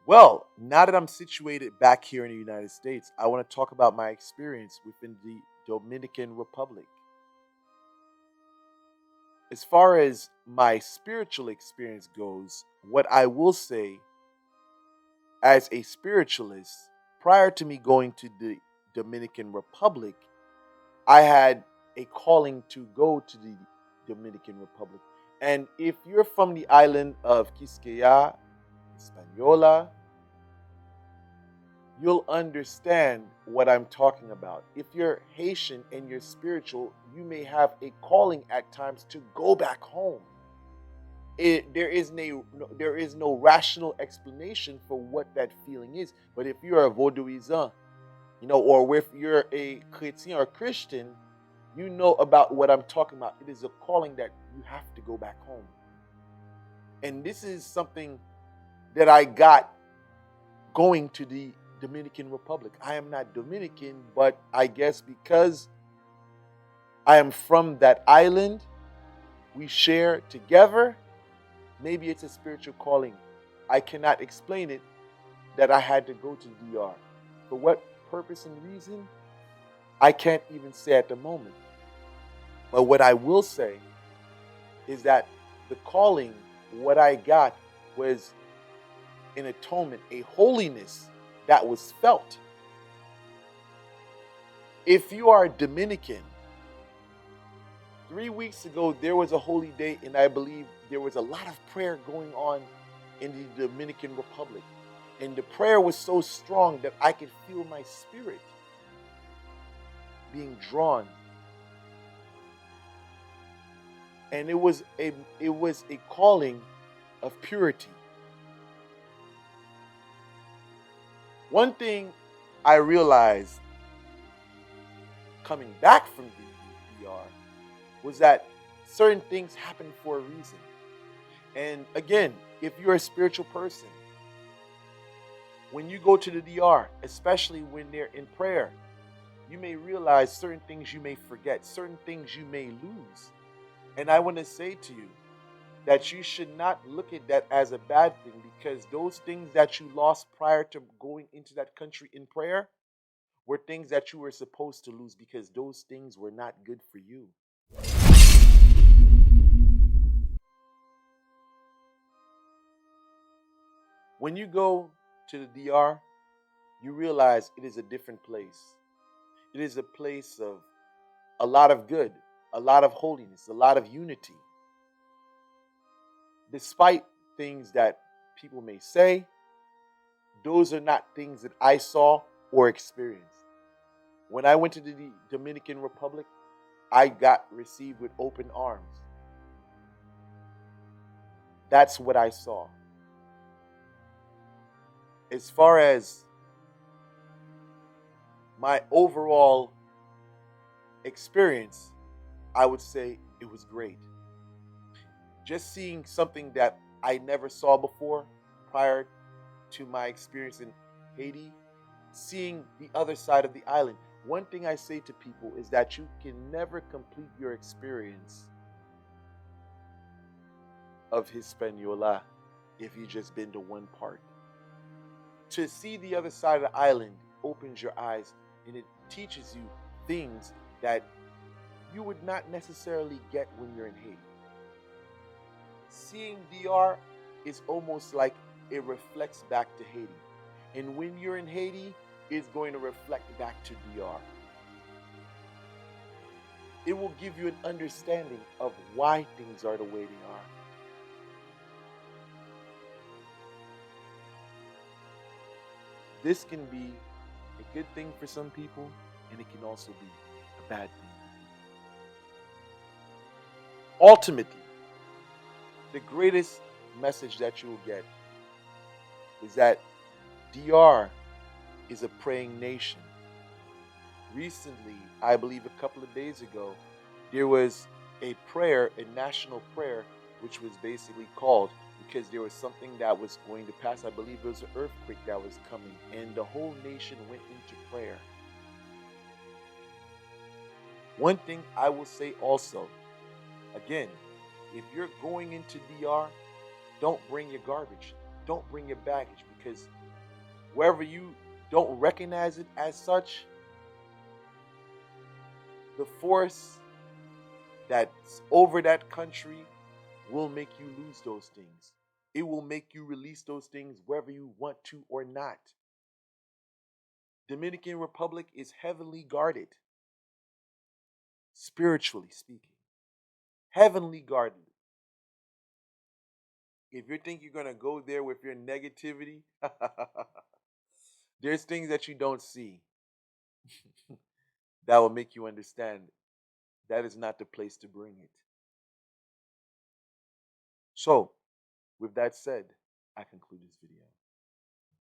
Well, now that I'm situated back here in the United States, I want to talk about my experience within the Dominican Republic. As far as my spiritual experience goes, what I will say as a spiritualist, prior to me going to the Dominican Republic, I had a calling to go to the Dominican Republic. And if you're from the island of Quisqueya, Hispaniola, you'll understand what I'm talking about. If you're Haitian and you're spiritual, you may have a calling at times to go back home. There is no rational explanation for what that feeling is. But if you're a Vaudouisan, or if you're a Chrétien or Christian, you know about what I'm talking about. It is a calling that you have to go back home. And this is something that I got going to the Dominican Republic. I am not Dominican, but I guess because I am from that island, we share together. Maybe it's a spiritual calling. I cannot explain it that I had to go to DR. For what purpose and reason, I can't even say at the moment. But what I will say is that the calling, what I got was an atonement, a holiness that was felt. If you are Dominican, 3 weeks ago there was a holy day, and I believe there was a lot of prayer going on in the Dominican Republic. And the prayer was so strong that I could feel my spirit being drawn. And it was a calling of purity. One thing I realized coming back from the DR was that certain things happen for a reason. And again, if you're a spiritual person, when you go to the DR, especially when they're in prayer, you may realize certain things you may forget, certain things you may lose. And I want to say to you that you should not look at that as a bad thing, because those things that you lost prior to going into that country in prayer were things that you were supposed to lose, because those things were not good for you. When you go to the DR, you realize it is a different place. It is a place of a lot of good, a lot of holiness, a lot of unity. Despite things that people may say, those are not things that I saw or experienced. When I went to the Dominican Republic, I got received with open arms. That's what I saw. As far as my overall experience, I would say it was great. Just seeing something that I never saw before prior to my experience in Haiti, seeing the other side of the island. One thing I say to people is that you can never complete your experience of Hispaniola if you just been to one part. To see the other side of the island opens your eyes, and it teaches you things that you would not necessarily get when you're in Haiti. Seeing DR is almost like it reflects back to Haiti. And when you're in Haiti, it's going to reflect back to DR. It will give you an understanding of why things are the way they are. This can be a good thing for some people, and it can also be a bad thing. Ultimately, the greatest message that you will get is that DR is a praying nation. Recently, I believe a couple of days ago, there was a prayer, a national prayer, which was basically called because there was something that was going to pass. I believe there was an earthquake that was coming, and the whole nation went into prayer. One thing I will say also, again, if you're going into DR, don't bring your garbage. Don't bring your baggage, because wherever you don't recognize it as such, the force that's over that country will make you lose those things. It will make you release those things whether you want to or not. Dominican Republic is heavily guarded, spiritually speaking. Heavenly guarded. If you think you're going to go there with your negativity, there's things that you don't see that will make you understand that is not the place to bring it. So, with that said, I conclude this video.